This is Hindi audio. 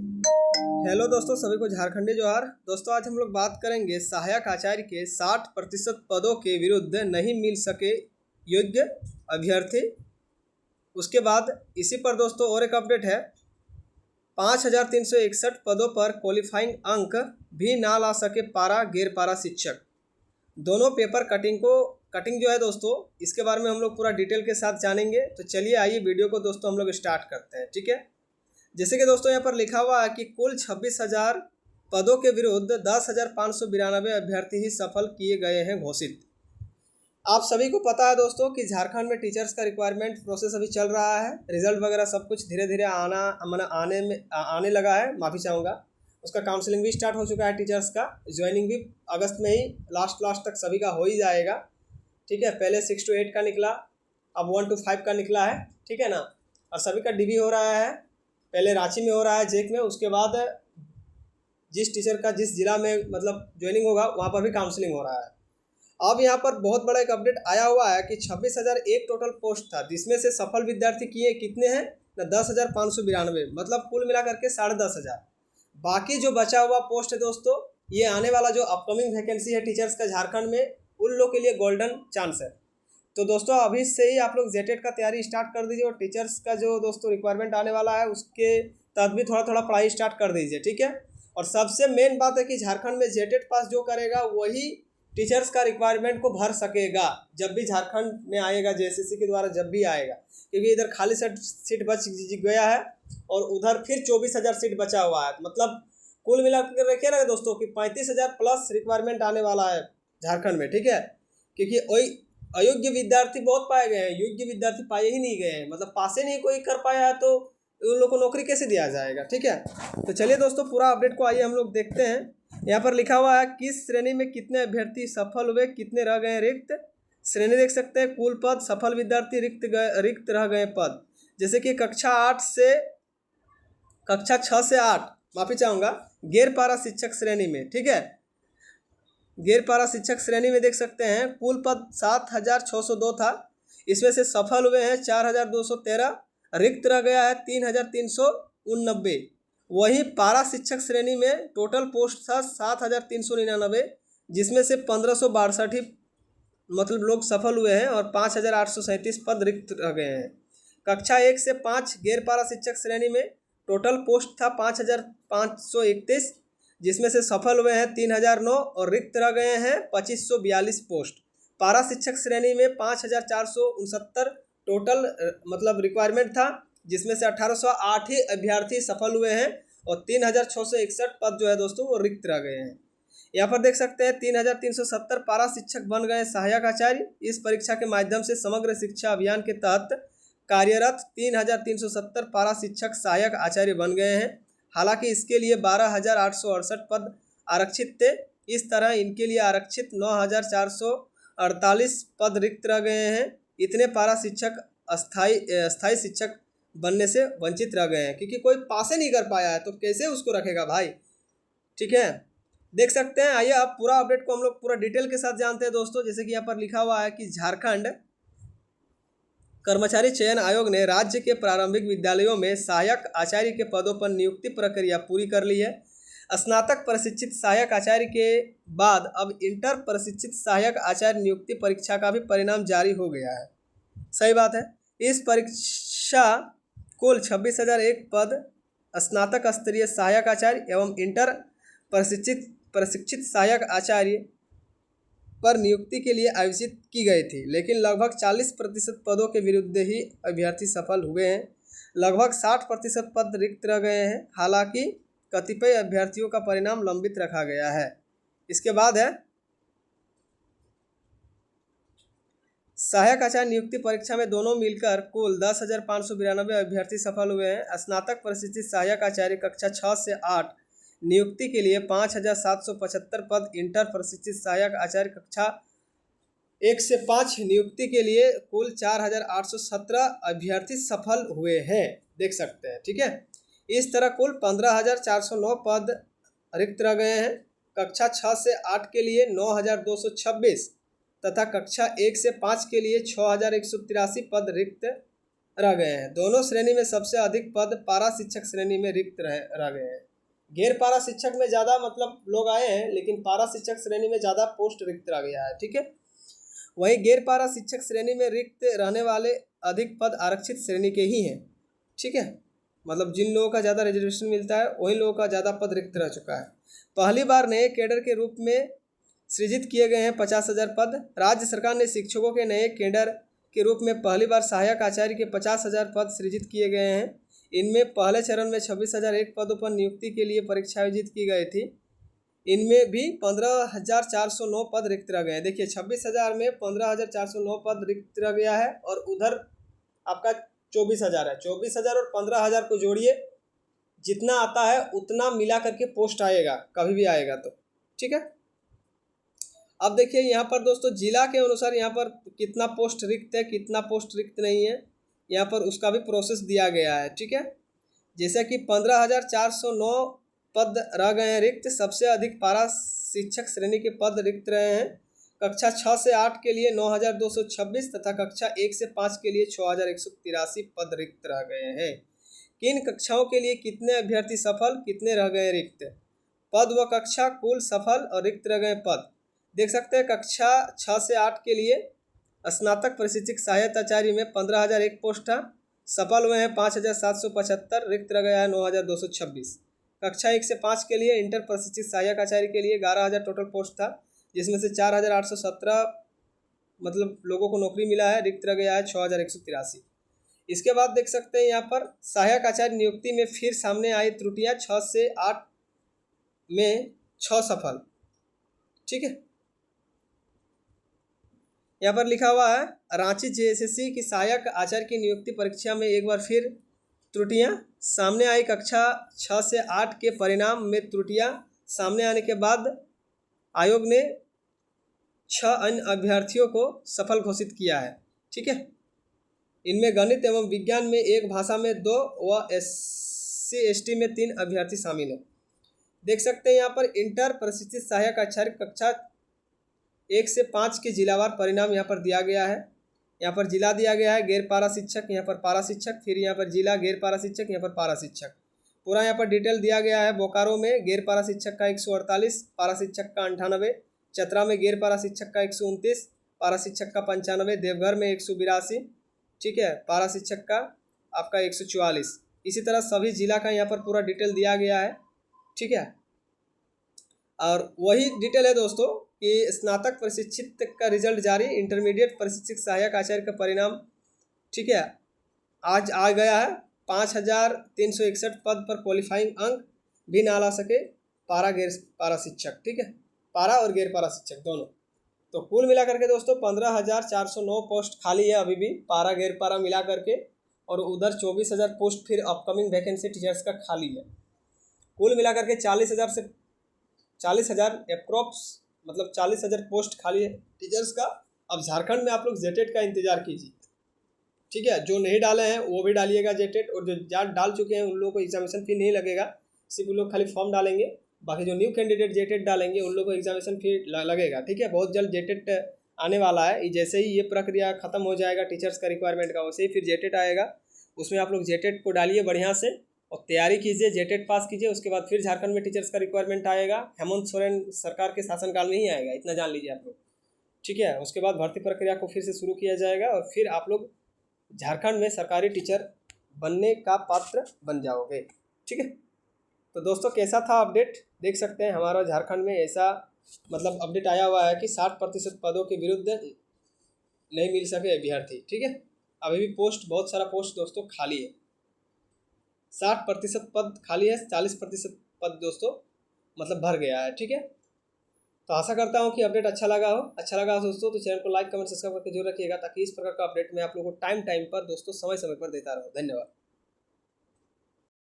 हेलो दोस्तों, सभी को झारखंडी जोहार। दोस्तों, आज हम लोग बात करेंगे सहायक आचार्य के 60% पदों के विरुद्ध नहीं मिल सके योग्य अभ्यर्थी। उसके बाद इसी पर दोस्तों और एक अपडेट है, 5361 पदों पर क्वालिफाइंग अंक भी ना ला सके पारा गैर पारा शिक्षक। दोनों पेपर कटिंग जो है दोस्तों, इसके बारे में हम लोग पूरा डिटेल के साथ जानेंगे। तो चलिए आइए वीडियो को दोस्तों हम लोग स्टार्ट करते हैं। ठीक है, जैसे कि दोस्तों यहाँ पर लिखा हुआ है कि कुल 26,000 पदों के विरुद्ध 10,592 अभ्यर्थी ही सफल किए गए हैं घोषित। आप सभी को पता है दोस्तों कि झारखंड में टीचर्स का रिक्वायरमेंट प्रोसेस अभी चल रहा है। रिजल्ट वगैरह सब कुछ धीरे धीरे आने लगा है, माफ़ी चाहूँगा। उसका काउंसलिंग भी स्टार्ट हो चुका है, टीचर्स का ज्वाइनिंग भी अगस्त में ही लास्ट तक सभी का हो ही जाएगा। ठीक है, पहले 6 to 8 का निकला, अब 1 to 5 का निकला है। ठीक है ना, और सभी का डीवी हो रहा है। पहले रांची में हो रहा है जेक में, उसके बाद जिस टीचर का जिस जिला में मतलब ज्वाइनिंग होगा वहाँ पर भी काउंसलिंग हो रहा है। अब यहाँ पर बहुत बड़ा एक अपडेट आया हुआ है कि 26,001 टोटल पोस्ट था, जिसमें से सफल विद्यार्थी किए कितने हैं ना, 10,592, मतलब कुल मिला करके 10,500। बाकी जो बचा हुआ पोस्ट है दोस्तों, ये आने वाला जो अपकमिंग वैकेंसी है टीचर्स का झारखंड में, उन लोग के लिए गोल्डन चांस है। तो दोस्तों अभी से ही आप लोग जेटेट का तैयारी स्टार्ट कर दीजिए, और टीचर्स का जो दोस्तों रिक्वायरमेंट आने वाला है उसके तहत भी थोड़ा थोड़ा पढ़ाई स्टार्ट कर दीजिए। ठीक है, और सबसे मेन बात है कि झारखंड में जेटेट पास जो करेगा वही टीचर्स का रिक्वायरमेंट को भर सकेगा जब भी झारखंड में आएगा, जेएसएससी के द्वारा जब भी आएगा। क्योंकि इधर खाली सीट बच गया है और उधर फिर 24,000 सीट बचा हुआ है। मतलब कुल मिलाकर रखिए ना दोस्तों कि 35,000 प्लस रिक्वायरमेंट आने वाला है झारखंड में। ठीक है, क्योंकि वही अयोग्य विद्यार्थी बहुत पाए गए हैं, योग्य विद्यार्थी पाए ही नहीं गए हैं, मतलब पासे नहीं कोई कर पाया है, तो उन लोग को नौकरी कैसे दिया जाएगा। ठीक है, तो चलिए दोस्तों पूरा अपडेट को आइए हम लोग देखते हैं। यहाँ पर लिखा हुआ है किस श्रेणी में कितने अभ्यर्थी सफल हुए, कितने रह गए रिक्त। श्रेणी देख सकते हैं, कुल पद, सफल विद्यार्थी, रिक्त रह गए पद। जैसे कि कक्षा 6 से 8, माफी चाहूँगा, गैर पारा शिक्षक श्रेणी में। ठीक है, गैर पारा शिक्षक श्रेणी में देख सकते हैं कुल पद 7,602 था, इसमें से सफल हुए हैं 4,213, रिक्त रह गया है 3,389। वहीं पारा शिक्षक श्रेणी में टोटल पोस्ट था 7,399, जिसमें से 1,562 ही मतलब लोग सफल हुए हैं और 5,837 पद रिक्त रह गए हैं। कक्षा 1 से 5 गैर पारा शिक्षक श्रेणी में टोटल पोस्ट था 5,531, जिसमें से सफल हुए हैं 3,009 और रिक्त रह गए हैं 2,542 पोस्ट। पारा शिक्षक श्रेणी में 5,469 टोटल मतलब रिक्वायरमेंट था, जिसमें से 1,808 ही अभ्यर्थी सफल हुए हैं और 3,661 पद जो है दोस्तों वो रिक्त रह गए हैं। यहाँ पर देख सकते हैं 3,370 पारा शिक्षक बन गए सहायक आचार्य। इस परीक्षा के माध्यम से समग्र शिक्षा अभियान के तहत कार्यरत 3,370 पारा शिक्षक सहायक आचार्य बन गए हैं। हालांकि इसके लिए 12,868 पद आरक्षित थे। इस तरह इनके लिए आरक्षित 9,448 पद रिक्त रह गए हैं। इतने पारा शिक्षक स्थायी शिक्षक बनने से वंचित रह गए हैं, क्योंकि कोई पासे नहीं कर पाया है तो कैसे उसको रखेगा भाई। ठीक है, देख सकते हैं। आइए अब पूरा अपडेट को हम लोग पूरा डिटेल के साथ जानते हैं दोस्तों। जैसे कि यहाँ पर लिखा हुआ है कि झारखंड कर्मचारी चयन आयोग ने राज्य के प्रारंभिक विद्यालयों में सहायक आचार्य के पदों पर नियुक्ति प्रक्रिया पूरी कर ली है। स्नातक प्रशिक्षित सहायक आचार्य के बाद अब इंटर प्रशिक्षित सहायक आचार्य नियुक्ति परीक्षा का भी परिणाम जारी हो गया है। सही बात है। इस परीक्षा कुल 26,001 पद स्नातक स्तरीय सहायक आचार्य एवं इंटर प्रशिक्षित सहायक आचार्य पर नियुक्ति के लिए आयोजित की गई थी, लेकिन लगभग 40% पदों के विरुद्ध ही अभ्यर्थी सफल हुए हैं। लगभग 60% पद रिक्त रह गए हैं। हालांकि कतिपय अभ्यर्थियों का परिणाम लंबित रखा गया है। इसके बाद है सहायक आचार्य नियुक्ति परीक्षा में दोनों मिलकर कुल 10,592 अभ्यर्थी सफल हुए हैं। स्नातक प्रशिक्षित सहायक आचार्य कक्षा 6 से 8 नियुक्ति के लिए 5,775 पद, इंटर प्रशिक्षित सहायक आचार्य कक्षा 1 से 5 नियुक्ति के लिए कुल 4,817 अभ्यर्थी सफल हुए हैं, देख सकते हैं। ठीक है, इस तरह कुल 15,409 पद रिक्त रह गए हैं। कक्षा 6 से 8 के लिए 9,226 तथा कक्षा 1 से 5 के लिए 6,183 पद रिक्त रह गए हैं। दोनों श्रेणी में सबसे अधिक पद पारा शिक्षक श्रेणी में रिक्त रह गए हैं। गैर पारा शिक्षक में ज़्यादा मतलब लोग आए हैं, लेकिन पारा शिक्षक श्रेणी में ज़्यादा पोस्ट रिक्त रह गया है। ठीक है, वहीं गैर पारा शिक्षक श्रेणी में रिक्त रहने वाले अधिक पद आरक्षित श्रेणी के ही हैं। ठीक है, मतलब जिन लोगों का ज़्यादा रिजर्वेशन मिलता है वही लोगों का ज़्यादा पद रिक्त रह चुका है। पहली बार नए कैडर के रूप में सृजित किए गए हैं 50,000 पद। राज्य सरकार ने शिक्षकों के नए कैडर के रूप में पहली बार सहायक आचार्य के 50,000 पद सृजित किए गए हैं। इनमें पहले चरण में 26,001 पदों पर नियुक्ति के लिए परीक्षा आयोजित की गई थी। इनमें भी 15,409 पद रिक्त रह गए हैं। देखिए 26,000 में 15,409 पद रिक्त रह गया है और उधर आपका 24,000 है। 24,000 और 15,000 को जोड़िए, जितना आता है उतना मिला करके पोस्ट आएगा, कभी भी आएगा तो। ठीक है, अब देखिए यहाँ पर दोस्तों जिला के अनुसार यहाँ पर कितना पोस्ट रिक्त है, कितना पोस्ट रिक्त नहीं है, यहाँ पर उसका भी प्रोसेस दिया गया है। ठीक है, जैसे कि 15,409 पद रह गए हैं रिक्त। सबसे अधिक पारा शिक्षक श्रेणी के पद रिक्त रहे हैं। कक्षा 6 से 8 के लिए 9,226 तथा कक्षा 1 से 5 के लिए 6,183 पद रिक्त रह गए हैं। किन कक्षाओं के लिए कितने अभ्यर्थी सफल, कितने रह गए रिक्त? पद व कक्षा, कुल सफल और रिक्त रह गए पद देख सकते हैं। कक्षा 6 से 8 के लिए स्नातक प्रशिक्षक सहायक आचार्य में 15,001 पोस्ट था, सफल हुए हैं 5,775, रिक्त रह गया है 9,226। कक्षा 1 से 5 के लिए इंटर प्रशिक्षित सहायक आचार्य के लिए 11,000 टोटल पोस्ट था, जिसमें से 4,817 मतलब लोगों को नौकरी मिला है, रिक्त रह गया है 6,183। इसके बाद देख सकते हैं यहाँ पर सहायक आचार्य नियुक्ति में फिर सामने आई त्रुटियाँ। 6 से 8 में 6 सफल। ठीक है, यहाँ पर लिखा हुआ है रांची जेएसएससी की सहायक आचार्य की नियुक्ति परीक्षा में एक बार फिर त्रुटियां सामने आई। कक्षा 6 से 8 के परिणाम में त्रुटियां सामने आने के बाद आयोग ने 6 अन्य अभ्यर्थियों को सफल घोषित किया है। ठीक है, इनमें गणित एवं विज्ञान में 1, भाषा में 2 व SC ST में 3 अभ्यर्थी शामिल हैं। देख सकते हैं यहाँ पर इंटर प्रशिक्षित सहायक आचार्य कक्षा 1 से 5 के जिलावार परिणाम यहाँ पर दिया गया है। यहाँ पर जिला दिया गया है, गैर पारा शिक्षक, यहाँ पर पारा शिक्षक, फिर यहाँ पर जिला गैर पारा शिक्षक, यहाँ पर पारा शिक्षक, पूरा यहाँ पर डिटेल दिया गया है। बोकारो में गैर पारा शिक्षक का 148, पारा शिक्षक का 98, चतरा में गैर पारा शिक्षक का 129, पारा शिक्षक का 95, देवघर में 182, ठीक है, पारा शिक्षक का आपका 144। इसी तरह सभी जिला का यहाँ पर पूरा डिटेल दिया गया है। ठीक है, और वही डिटेल है दोस्तों कि स्नातक प्रशिक्षित का रिजल्ट जारी, इंटरमीडिएट प्रशिक्षित सहायक आचार्य का परिणाम, ठीक है, आज आ गया है। 5,361 पद पर क्वालिफाइंग अंक भी ना ला सके पारा गैर पारा शिक्षक। ठीक है, पारा और गैर पारा शिक्षक दोनों। तो कुल मिला करके दोस्तों 15,409 पोस्ट खाली है अभी भी, पारा गैर पारा मिला करके, और उधर 24,000 पोस्ट फिर अपकमिंग वैकेंसी टीचर्स का खाली है। कुल मिला करके 40,000 अप्रोक्स मतलब 40,000 पोस्ट खाली है टीचर्स का। अब झारखंड में आप लोग जेटेट का इंतजार कीजिए। ठीक है, जो नहीं डाले हैं वो भी डालिएगा जेटेट, और जो डाल चुके हैं उन लोगों को एग्जामिनेशन फी नहीं लगेगा, सिर्फ उन लोग खाली फॉर्म डालेंगे। बाकी जो न्यू कैंडिडेट जेटेट डालेंगे उन लोगों को एग्जामिनेशन फी लगेगा। ठीक है, बहुत जल्द जेटेट आने वाला है। जैसे ही ये प्रक्रिया खत्म हो जाएगा टीचर्स का रिक्वायरमेंट का, वैसे ही फिर जेटेट आएगा। उसमें आप लोग जेटेट को डालिए बढ़िया से और तैयारी कीजिए, जेटेट पास कीजिए। उसके बाद फिर झारखंड में टीचर्स का रिक्वायरमेंट आएगा। हेमंत सोरेन सरकार के शासनकाल में ही आएगा, इतना जान लीजिए आप लोग। ठीक है, उसके बाद भर्ती प्रक्रिया को फिर से शुरू किया जाएगा और फिर आप लोग झारखंड में सरकारी टीचर बनने का पात्र बन जाओगे। ठीक है, तो दोस्तों कैसा था अपडेट देख सकते हैं। हमारा झारखंड में ऐसा मतलब अपडेट आया हुआ है कि 60% पदों के विरुद्ध नहीं मिल सके अभ्यर्थी। ठीक है, अभी भी पोस्ट बहुत सारा पोस्ट दोस्तों खाली है। 60% पद खाली है, 40% पद दोस्तों मतलब भर गया है। ठीक है, तो आशा करता हूँ कि अपडेट अच्छा लगा हो दोस्तों। तो चैनल को लाइक कमेंट सब्सक्राइब करके जरूर रखिएगा, ताकि इस प्रकार का अपडेट मैं आप लोगों को टाइम पर दोस्तों समय पर देता रहूँ। धन्यवाद।